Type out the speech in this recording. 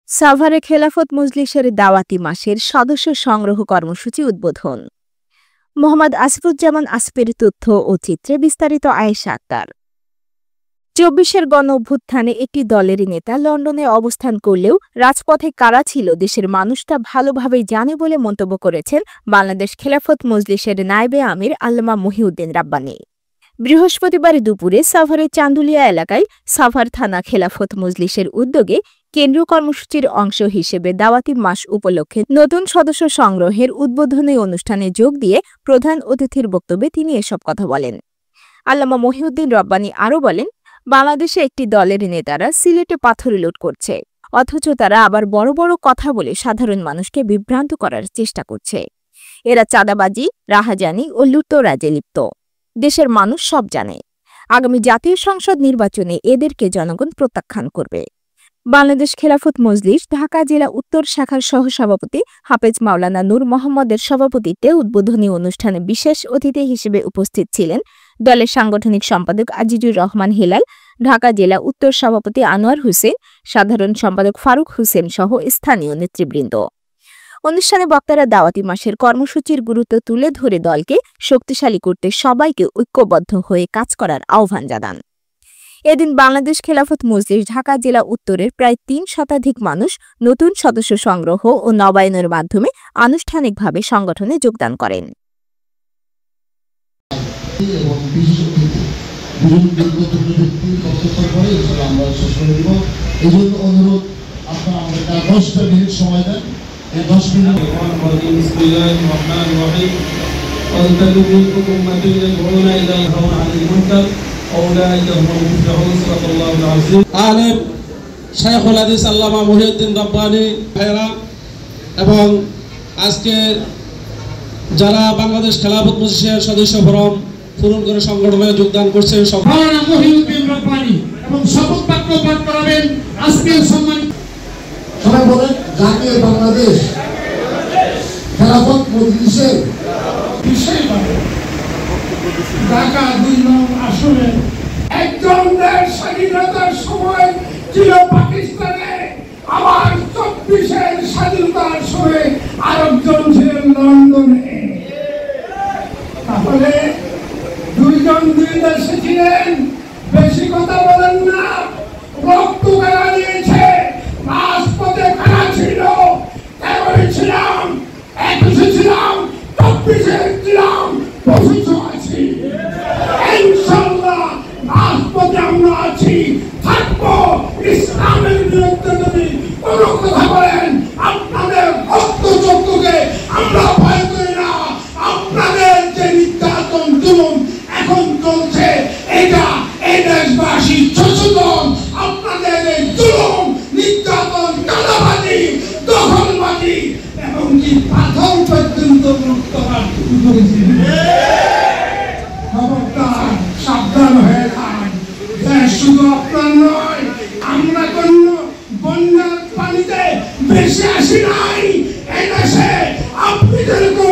সাভারে খেলাফত মজলিসের দাওয়াতি মাসের সদস্য সংগ্রহ কর্মসূচি উদ্বোধন। মোহাম্মদ আসিফুজ্জামান আসফের তথ্য ও চিত্রে বিস্তারিত আয়েশা আক্তার। ২৪-এর গণ অভ্যুত্থানে একটি দলের নেতা লন্ডনে অবস্থান করলেও রাজপথে কারা ছিল দেশের মানুষটা ভালোভাবেই জানে বলে মন্তব্য করেছেন বাংলাদেশ খেলাফত মজলিসের নায়েবে আমির আল্লামা মহিউদ্দিন রাব্বানী। বৃহস্পতিবার দুপুরে সাভারের চান্দুলিয়া এলাকায় সাভার থানা খেলাফত মজলিসের উদ্যোগে কেন্দ্রীয় কর্মসূচির অংশ হিসেবে দাওয়াতি মাস উপলক্ষে নতুন সদস্য সংগ্রহের উদ্বোধনী অনুষ্ঠানে যোগ দিয়ে প্রধান অতিথির বক্তব্যে তিনি এসব কথা বলেন। আল্লামা মহিউদ্দিন রাব্বানী আরও বলেন, বাংলাদেশে একটি দলের নেতারা সিলেটে পাথর লুট করছে, অথচ তারা আবার বড় বড় কথা বলে সাধারণ মানুষকে বিভ্রান্ত করার চেষ্টা করছে। এরা চাঁদাবাজি, রাহাজানি ও লুটতরাজে লিপ্ত। দেশের মানুষ সব জানে। আগামী জাতীয় সংসদ নির্বাচনে এদেরকে জনগণ প্রত্যাখ্যান করবে। বাংলাদেশ খেলাফত মজলিস ঢাকা জেলা উত্তর শাখার সহসভাপতি হাফেজ মাওলানা নূর মোহাম্মদের সভাপতিত্বে উদ্বোধনী অনুষ্ঠানে বিশেষ অতিথি হিসেবে উপস্থিত ছিলেন দলের সাংগঠনিক সম্পাদক আজিজুর রহমান হেলাল, ঢাকা জেলা উত্তর সভাপতি আনোয়ার হোসেন, সাধারণ সম্পাদক ফারুক হোসেন সহ স্থানীয় নেতৃবৃন্দ। অনুষ্ঠানে বক্তারা দাওয়াতি মাসের কর্মসূচির গুরুত্ব তুলে ধরে দলকে শক্তিশালী করতে সবাইকে ঐক্যবদ্ধ হয়ে কাজ করার আহ্বান জানান। এদিন বাংলাদেশ খেলাফত মজলিস ঢাকা জেলা উত্তরের প্রায় ৩ শতাধিক মানুষ নতুন সদস্য সংগ্রহ ও নবায়নের মাধ্যমে আনুষ্ঠানিকভাবে সংগঠনে যোগদান করেন। আলেম শাইখুল হাদিস আল্লামা মহিউদ্দিন রাব্বানী ভাইরা এবং আজকে যারা বাংলাদেশ খেলাফত মজলিসের সদস্য ফরম পূরণ করে সংগঠনে যোগদান করছেন মহিউদ্দিন রাব্বানী এবং শপথ বাক্য পাঠ করাবেন আজকের সম্মানিত সবাই বলেন, জাতীয় বাংলাদেশ খেলাফত মজলিসের বিষয়ভাবে ঢাকা ২ নং আসনে একজন দেশ স্বাধীনতার সময় ছিল পাকিস্তানে, আবার ২৪-এর স্বাধীনতার সময় আরেকজন ছিলেন লন্ডনে। তাহলে দুইজন দুই দেশে ছিলেন। বেশি কথা বলেন না। রক্ত কারা দিয়েছে, রাজপথে কারা ছিল, তেরোই ছিলাম, ২১-এ ছিলাম, ২৪-এ ছিলাম, ২৫-এ আছি। ইনশাআল্লাহ রাজপথে আমরা আছি, থাকবো। ইসলামের বিরুদ্ধে যদি কোনো কথা বলেন, আপনাদের রক্তচক্ষুকে আমরা ভয় করি না। আপনাদের যে নির্যাতন জুলুম এখন চলছে, এটা এই দেশবাসী সচেতন। আপনাদের এই জুলুম, নির্যাতন, চাঁদাবাজি, দখলবাজি এবং কি পাথর পর্যন্ত মুক্ত করা শুরু করেছে। খবরদার, সাবধান হয়ে থাক। দেশ শুধু আপনার নয়, আমরা কোন বন্যার পানিতে ভেসে আসি নাই। এই দেশে আপনি যেরকম